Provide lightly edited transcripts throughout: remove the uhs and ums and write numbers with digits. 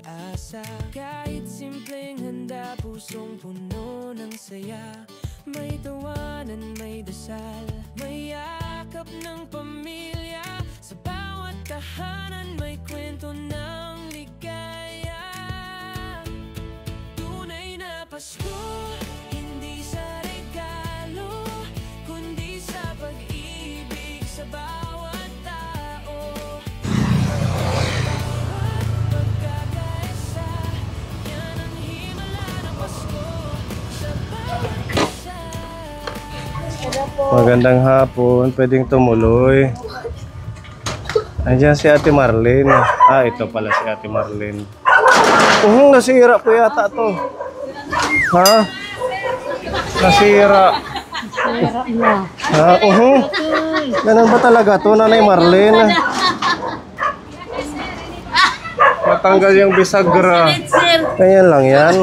asa. Kahit simpleng handa, pusong puno ng saya. May tawanan, may dasal, may yakap ng pamilya. Sa bawat tahanan may kwento ng ligaya. Tunay na Pasko, hindi sa regalo, kundi sa pag-ibig sa bawat tao. Bawat pagkakaisa, yan ang himala ng Pasko sa bawat isa. Magandang hapon, pwedeng tumuloy. Andiyan si Ate Marlene. Ah, ito pala si Ate Marlene. Nasira po yata to. Ha? Nasira. Nasira na. Ha? Ganun ba talaga to, Nanay Marlene? Matanggal yung bisagra. Ganyan lang yan.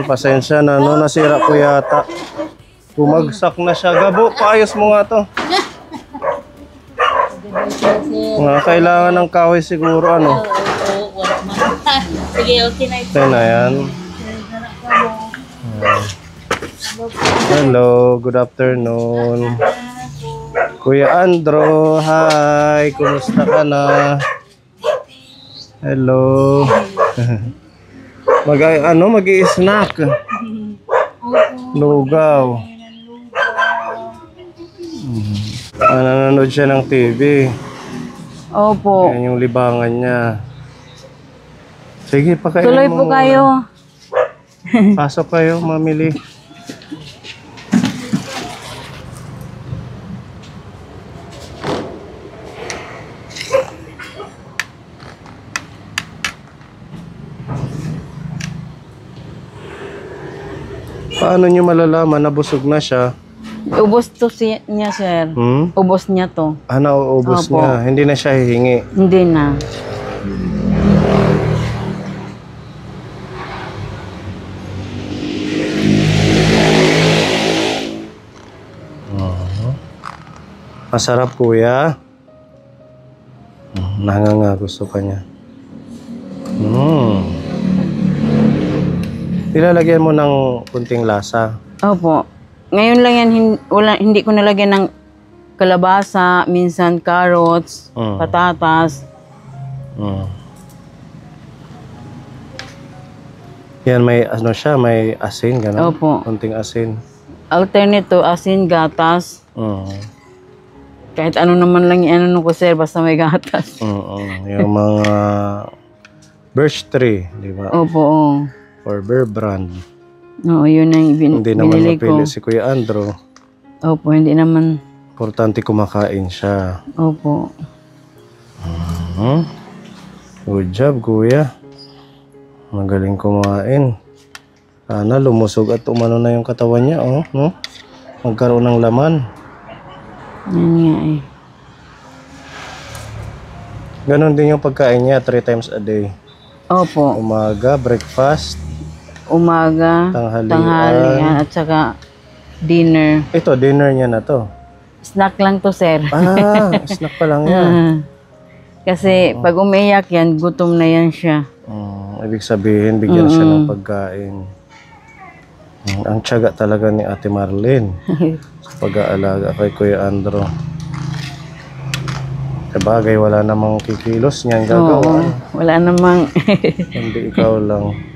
Pasensya na, no? Nasira po yata. Bumagsak na siya. Gabo, paayos mo nga to. Kailangan ng kahoy siguro, ano? Sige, okay na ito. Ito na yan. Hello, good afternoon. Kuya Andro, hi. Kumusta ka na? Hello. Mag-i-snack. Lugaw. Nanonood siya ng TV. Opo. Yan yung libangan niya. Sige, pakainin mo. Tuloy po kayo. Pasok kayo, mamili. Paano nyo malalaman na busog na siya? Ubos to niya, sir. Ubos niya to. Nauubos Opo. niya. Hindi na siya hihingi. Hindi na. Masarap, kuya. Nanganga, gusto pa niya. Ilalagyan mo ng kunting lasa. Opo. Ngayon lang yan, hindi ko nalagyan ng kalabasa, minsan carrots, patatas. Yan, may ano siya, may asin, gano'n? Opo. Kunting asin. Alternate to asin, gatas. Kahit ano naman lang yung ano ko, sir, basta may gatas. Yung mga birch tree, di ba? Opo. Or Bear Brand. Oo, yun ang Hindi naman binili ko. mapili si Kuya Andro. Opo, hindi naman. Importante kumakain siya. Opo. Good job, kuya. Magaling kumain. Sana lumusog at umano na yung katawan niya, oh. No? Magkaroon ng laman. Yan nga eh. Ganon din yung pagkain niya, 3 times a day. Opo. Umaga, breakfast. Umaga, tanghalian, at saka dinner. Ito, dinner niya na to. Snack lang to, sir. Snack pa lang yan. Kasi pag umiyak yan, gutom na yan siya. Ibig sabihin, bigyan siya ng pagkain. Ang tiyaga talaga ni Ate Marlene sa pag-aalaga kay Kuya Andro. Sabagay, wala namang kikilos niyan gagawa. Wala namang... Hindi ikaw lang.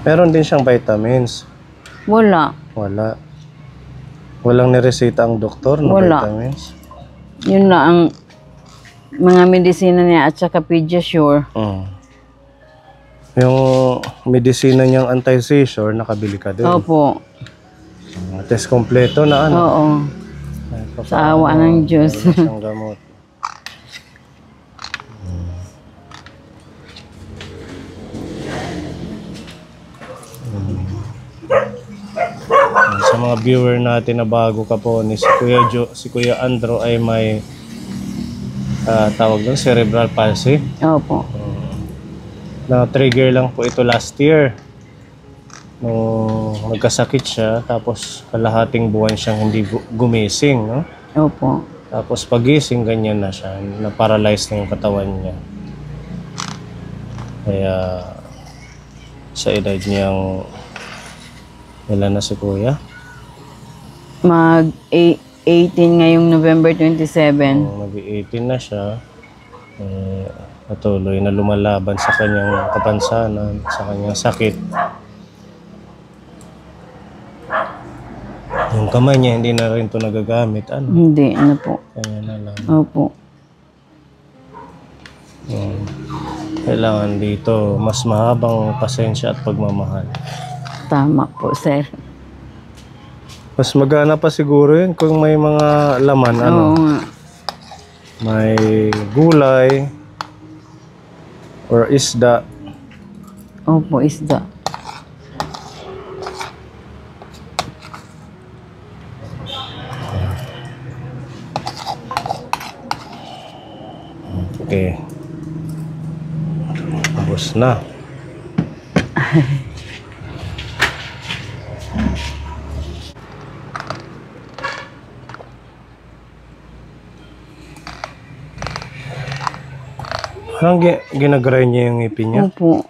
Meron din siyang vitamins. Wala. Wala. Walang niresita ang doktor na vitamins. Yun na ang mga medisina niya at saka Pediasure. Yung medisina niyang anti-seizure, nakabili ka din. Opo. Test kompleto na ano? Oo. Sa awa ng Diyos. Isang gamot. Sa mga viewer natin na bago ka po ni si Kuya Andro ay may tawag doon, cerebral palsy. Opo. Na-trigger lang po ito last year. nung nagkasakit siya, tapos kalahating buwan siyang hindi gumising, no? Opo. Tapos pagising, ganyan na siya, na-paralyze na yung katawan niya. Kaya sa edad niyang, ilan na si Kuya? Mag-18 ngayong November 27. Mag-18 na siya. Patuloy na lumalaban sa kanyang kapansanan, sa kanyang sakit. Yung kamay niya, hindi na rin ito nagagamit. Ano? Hindi, ano po. Kanya na lang. Opo. Kailangan dito mas mahabang pasensya at pagmamahal. Tama po, sir. Mas magana pa siguro yun kung may mga laman. Ano? Oo nga. May gulay or isda. Opo, isda. Okay. Tapos na. Parang ginagray niya yung ngipin niya. Opo.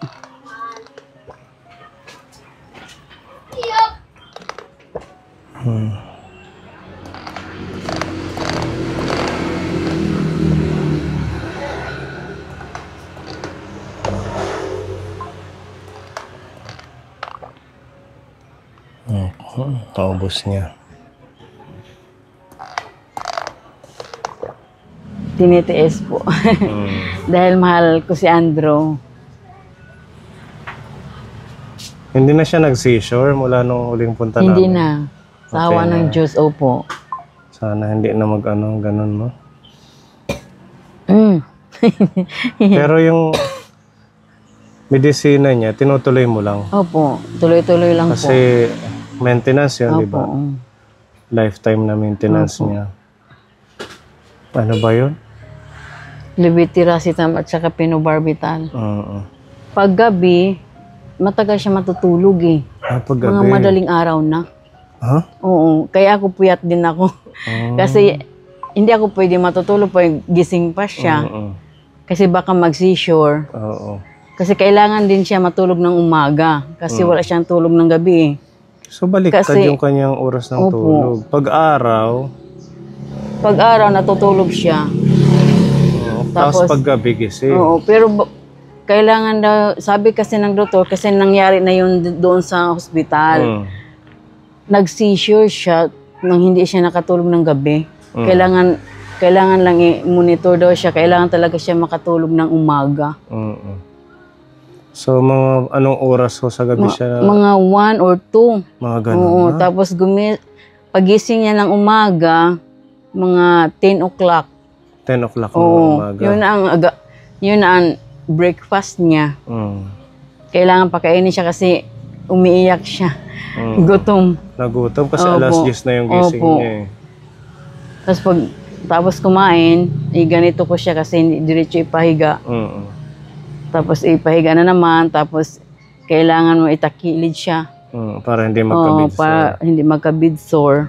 Taubos niya. Tinitiis po. Dahil mahal ko si Andrew. Hindi na siya nag-seizure mula nung huling punta Hindi namin. na. Sa awa Okay ng na. Diyos, opo. Sana hindi na mag-ano, ganun, no? Mm. Pero yung medisina niya, tinutuloy mo lang. Opo. Tuloy-tuloy lang po. Kasi maintenance yun, di Opo. ba? Lifetime na maintenance Opo. niya. Ano ba yun? Levetiracetam at saka penobarbital. Oo. Pag gabi, matagal siya matutulog eh. Pag Mga gabi. madaling araw na. Ha? Oo. Kaya ako puyat din ako. Kasi hindi ako pwede matutulog pag gising pa siya. Oo. Kasi baka mag-seizure. Oo. Kasi kailangan din siya matulog ng umaga. Kasi wala siyang tulog ng gabi eh. So baliktad Kasi- yung kanyang oras ng Opo. tulog. Pag araw, Pag araw, natutulog siya. tapos Tapos- pag gabi gising. Oo, pero kailangan daw, sabi kasi ng doktor, kasi nangyari na yun doon sa hospital. Nag-seizure siya nang hindi siya nakatulog ng gabi. Kailangan lang i-monitor daw siya. Kailangan talaga siya makatulog ng umaga. So mga anong oras ho sa gabi siya? Mga 1 or 2. Mga ganun Oo, na? tapos pagising niya ng umaga, mga 10 o'clock. 10 o'clock ng Oo, umaga. yun na ang breakfast niya. Kailangan pakainin siya kasi umiiyak siya. Gutom. Nagutom kasi Opo. alas 10 na yung gising Opo. niya eh. Tapos kumain, ganito ko siya kasi hindi diretso ipahiga. Tapos ipahiga na naman, tapos kailangan mo itakilid siya. Para hindi Oo, magkabid para hindi magka-bed sore.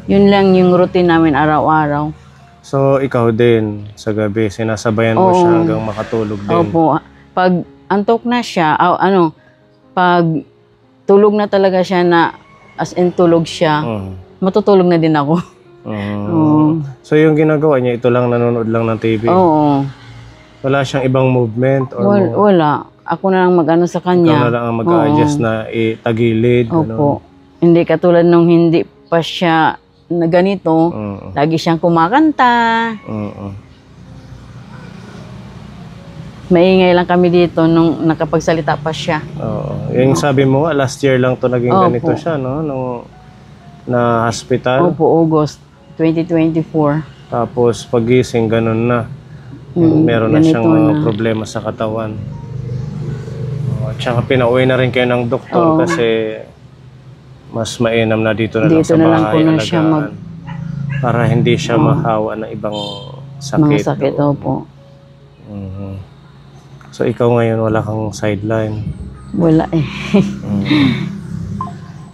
Yun lang yung routine namin araw-araw. So ikaw din sa gabi, sinasabayan mo siya hanggang makatulog din. Opo. Pag antok na siya, pag tulog na talaga siya na as in tulog siya, matutulog na din ako. So yung ginagawa niya, ito lang nanonood lang ng TV? Oo. Wala siyang ibang movement? Or Wala. Ako na lang mag-ano sa ikaw kanya. na lang ang mag-a-adjust na itagilid? Opo. Hindi katulad nung hindi pa siya na ganito, lagi siyang kumakanta. Maingay lang kami dito nung nakapagsalita pa siya. Oo. Yung sabi mo, last year lang to naging Opo. ganito siya, no? Nung na hospital. Opo, August 2024. Tapos pagising, ganun na. Meron na ganito siyang na. problema sa katawan. At saka pinauwi na rin kayo ng doktor kasi mas mainam na dito na lang Dito sa na lang po bahay na siya alagaan. Para hindi siya mahawa ng ibang sakit. Mga sakit, opo. So ikaw ngayon wala kang sideline. Wala eh.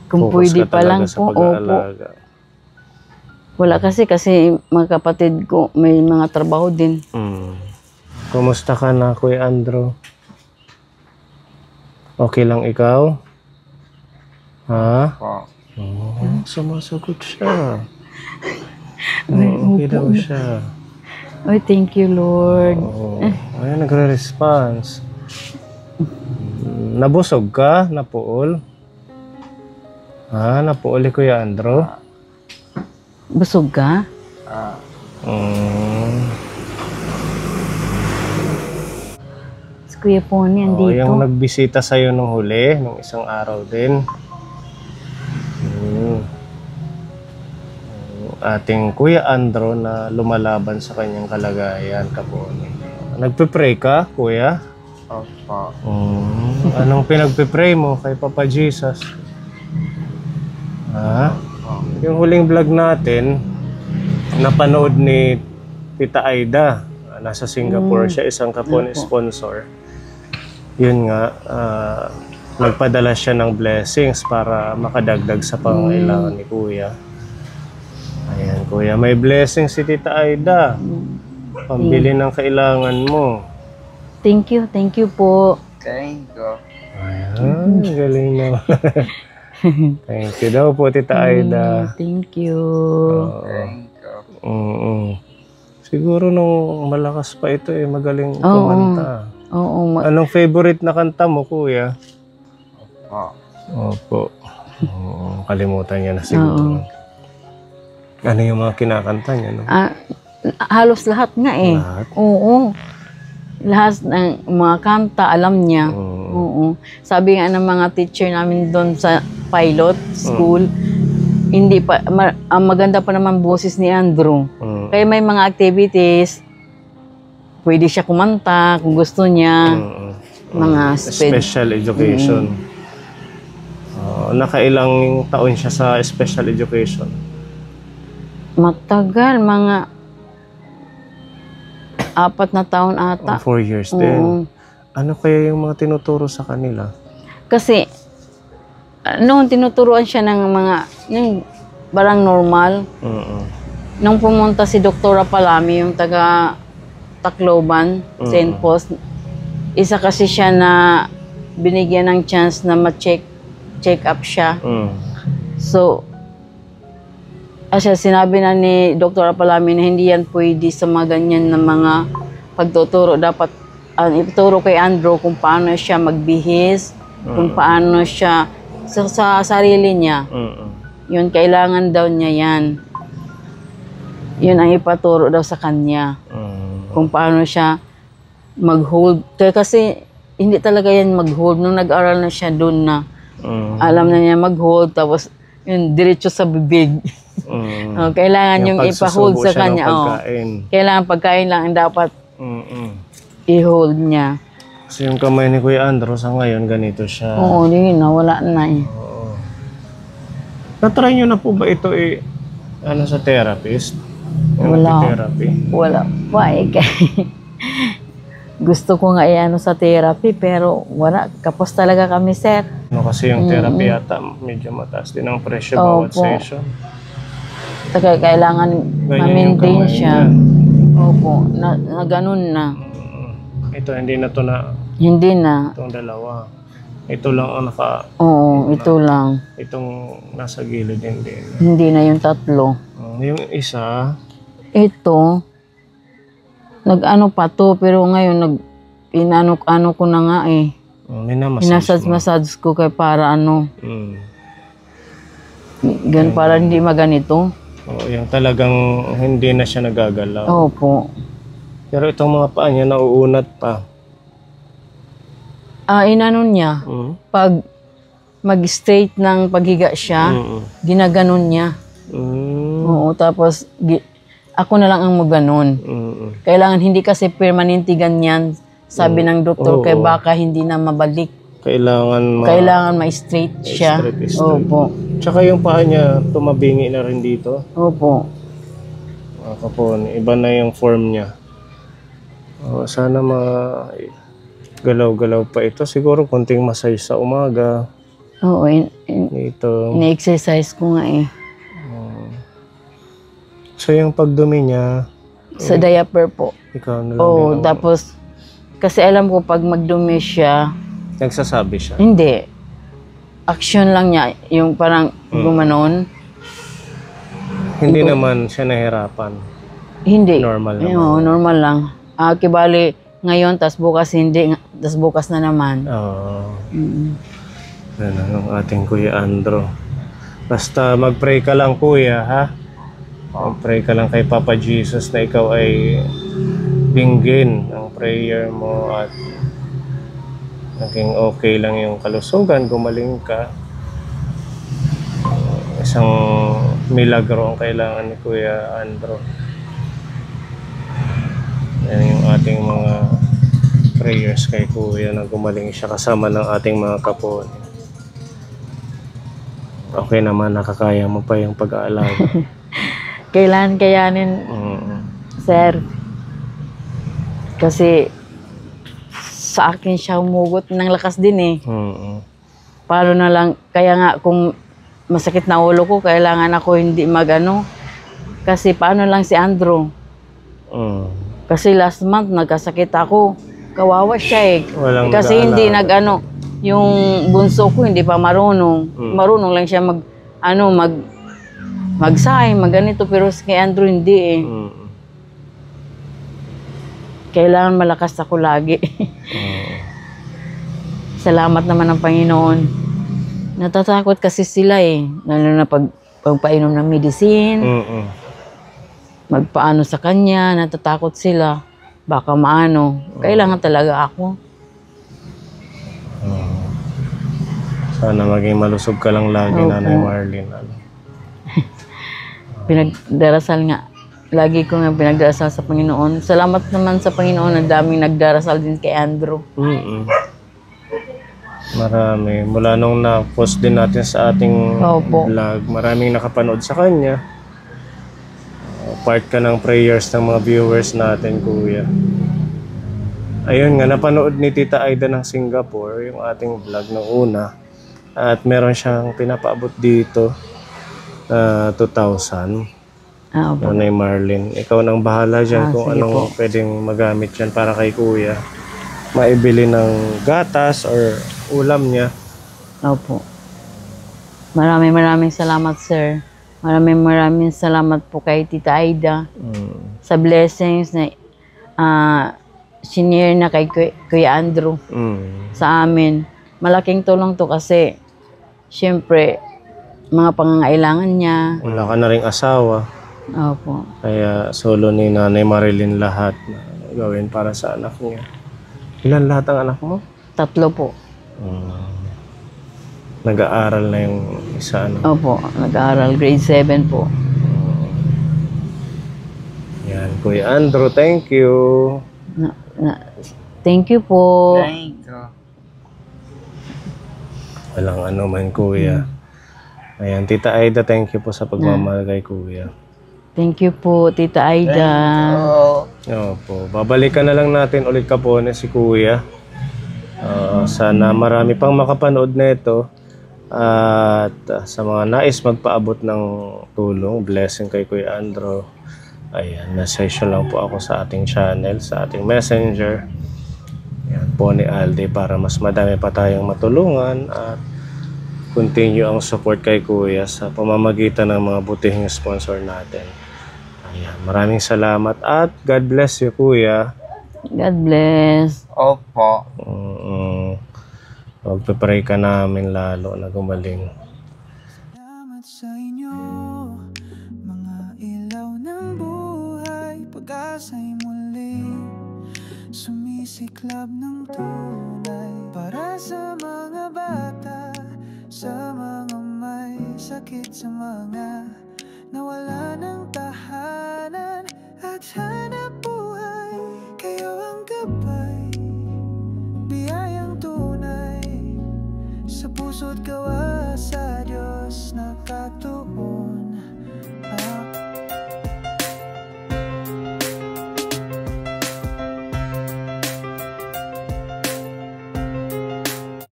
Kung Focus pwede ka pa lang talaga sa po, opo. pag-aalaga. Wala kasi mga kapatid ko may mga trabaho din. Kumusta ka na, Kuya Andrew? Okay lang ikaw? Ha? Sumasagot siya. Okay daw siya. Ay, thank you, Lord. Ay, nagre-response. Nabusog ka? Napuol? Ha? Napuol ni Kuya Andrew? Busog ka? Si Kuya Pony, andito. Yung nagbisita sa'yo nung huli, nung isang araw din. Ating Kuya Andrew na lumalaban sa kanyang kalagayan, Kaponi. Nagpe-pray ka, Kuya? Opo. Anong pinagpe-pray mo kay Papa Jesus? Ha? Yung huling vlog natin, napanood ni Tita Aida. Nasa Singapore siya, isang Kaponi sponsor. Yun nga, nagpadala siya ng blessings para makadagdag sa pangailangan ni Kuya. Ayan, Kuya, may blessings si Tita Aida. Pambili ng kailangan mo. Thank you po. Thank you. Ayan, galing naman. Thank you daw po, Tita Aida. Thank you. Thank you. Siguro nung malakas pa ito magaling kumanta. Oo. Anong favorite na kanta mo, Kuya? Opo. Opo. Kalimutan niya na siguro. Ano yung mga kinakanta niya? No? Halos lahat nga eh. Lahat? Oo. Lahat ng mga kanta, alam niya. Oo. Sabi nga ng mga teacher namin doon sa pilot school, hindi pa, maganda pa naman boses ni Andrew. Kaya may mga activities, pwede siya kumanta kung gusto niya. Mga special education. Nakailang taon siya sa special education? Matagal, mga 4 na taon ata. 4 years din. Ano kaya yung mga tinuturo sa kanila? Kasi, noon tinuturuan siya ng mga, yung parang normal. Nung pumunta si Dr. Palami, yung taga Tacloban, St. Paul's, isa kasi siya na binigyan ng chance na ma-check up siya. So, sinabi na ni Dr. Palami na hindi yan pwede sa mga ganyan na mga pagtuturo. Dapat ituturo kay Andrew kung paano siya magbihis, kung paano siya sa sarili niya. Yun, kailangan daw niya yan. Yun ang ipaturo daw sa kanya. Kung paano siya mag-hold. Kasi hindi talaga yan mag-hold. Nung nag-aral na siya doon na alam na niya mag-hold, tapos yun, diretso sa bibig. Kailangan yung ipa-hold sa kanya. Kailangan pagkain lang ang dapat i-hold niya. Kasi yung kamay ni Kuya Andrew sa ngayon, ganito siya. Oo, yun na. Wala na eh. Na-try nyo na po ba ito sa therapist? Wala. Therapy? Wala pa eh. Gusto ko nga sa therapy pero wala. Kapos talaga kami, sir. Kasi yung therapy yata medyo mataas din ang presyo bawat session. Kaya kailangan ma-maintain siya. Opo, na ganun na. Ito, hindi na to na. Hindi na. Itong dalawa. Ito lang ang Oo, ito lang. Itong nasa gilid hindi. Hindi na yung 3. Yung isa. Ito, nag-ano pa to, pero ngayon inano ko na nga eh. Minamassage ko kay para para hindi maganito. Yung talagang hindi na siya nagagalaw. Opo. Pero itong mga paa niya nauunat pa. Inano niya, pag mag-straight ng paghiga siya, ginaganon niya. Oo, tapos ako na lang ang maganon. Kailangan hindi kasi permanente ganyan, sabi ng doktor, kaya baka hindi na mabalik. Kailangan ma-straight siya. Straight. Opo. Tsaka yung paa niya, tumabingi na rin dito. Opo. Kapon, iba na yung form niya. Sana galaw-galaw pa ito. Siguro konting massage sa umaga. Oo, Ito. ini-exercise ko nga eh. So yung pagdumi niya, Sa diaper po. ikaw na lang Oo, din ang- tapos, kasi alam ko pag magdumi siya, nagsasabi siya. hindi. Action lang niya, yung parang gumanon. Hindi naman siya nahirapan. Hindi. Normal naman. Oo, normal lang. Kibali, ngayon, tas bukas hindi, tas bukas na naman. Oo. Mm. Yan ang ating Kuya Andro. Basta mag-pray ka lang, Kuya, ha? Mag-pray ka lang kay Papa Jesus na ikaw ay dinggin ang prayer mo at naging okay lang yung kalusugan, gumaling ka. Isang milagro ang kailangan ni Kuya Andro. Yan yung ating mga prayers kay Kuya na gumaling siya kasama ng ating mga kapon. Okay naman, nakakaya mo pa yung pag-aalaga. Kailan kayanin, sir? Kasi sa akin siya humugot ng lakas din eh. Paano na lang, kaya nga kung masakit na ulo ko, kailangan ako hindi magano. Kasi paano lang si Andrew? Kasi last month nagkasakit ako. Kawawa siya eh. Walang Kasi hindi nag-aalaga. yung bunso ko hindi pa marunong. Marunong lang siya magsaing, magganito, pero kay Andrew hindi eh. Kailangan malakas ako lagi. Salamat naman ng Panginoon. Natatakot kasi sila eh. Lalo na pagpainom ng medicine, magpaano sa kanya, natatakot sila. Baka maano. Kailangan talaga ako. Sana maging malusog ka lang lagi, Opo. Nanay Marlene. Pinagdarasal nga. Lagi ko nga pinagdarasal sa Panginoon. Salamat naman sa Panginoon. Ang daming nagdarasal din kay Andrew. Marami. Mula nung na-post din natin sa ating Opo. vlog, maraming nakapanood sa kanya. Part ka ng prayers ng mga viewers natin, Kuya. Ayun nga, napanood ni Tita Aida ng Singapore, yung ating vlog ng una. At meron siyang pinapaabot dito, 2,000. Opo. Nanay Marlene, ikaw nang bahala dyan kung sige anong pwedeng magamit yan para kay Kuya. Maibili ng gatas or ulam niya. Opo. Maraming salamat, sir. Maraming salamat po kay Tita Aida sa blessings na sinare na kay Kuya Andrew sa amin. Malaking tulong to kasi syempre mga pangangailangan niya. Wala ka na ring asawa. Opo. Kaya solo ni Nanay Marilyn lahat na gawin para sa anak niya. Ilan lahat ang anak mo? 3 po. Nag-aaral na yung isa, ano? Opo, nag-aaral grade 7 po. Yan, Kuya Andrew, thank you. Thank you po. Thank you. Walang ano man, Kuya. Ayan, Tita Aida, thank you po sa pagmamahal kay Kuya. Thank you po, Tita Aida. Opo, babalikan na lang natin ulit kapone si Kuya. Sana marami pang makapanood na ito. At sa mga nais magpaabot ng tulong, blessing kay Kuya Andrew, ayan, message lang po ako sa ating channel, sa ating messenger. Ayan, Pony Aldi, para mas madami pa tayong matulungan at continue ang support kay Kuya sa pamamagitan ng mga butihing sponsor natin. Ayan, maraming salamat at God bless you, Kuya. God bless. Opo. Magpe-pray ka namin lalo na gumaling. Salamat sa inyo, mga ilaw ng buhay. Pag-asa'y muli sumisiklab ng tunay. Para sa mga bata, sa mga may sakit, sa mga nawala ng tahanan at hanap buhay. Kayo ang gabay, biyayang tunay, sa puso't gawa sa Diyos nakatuloy.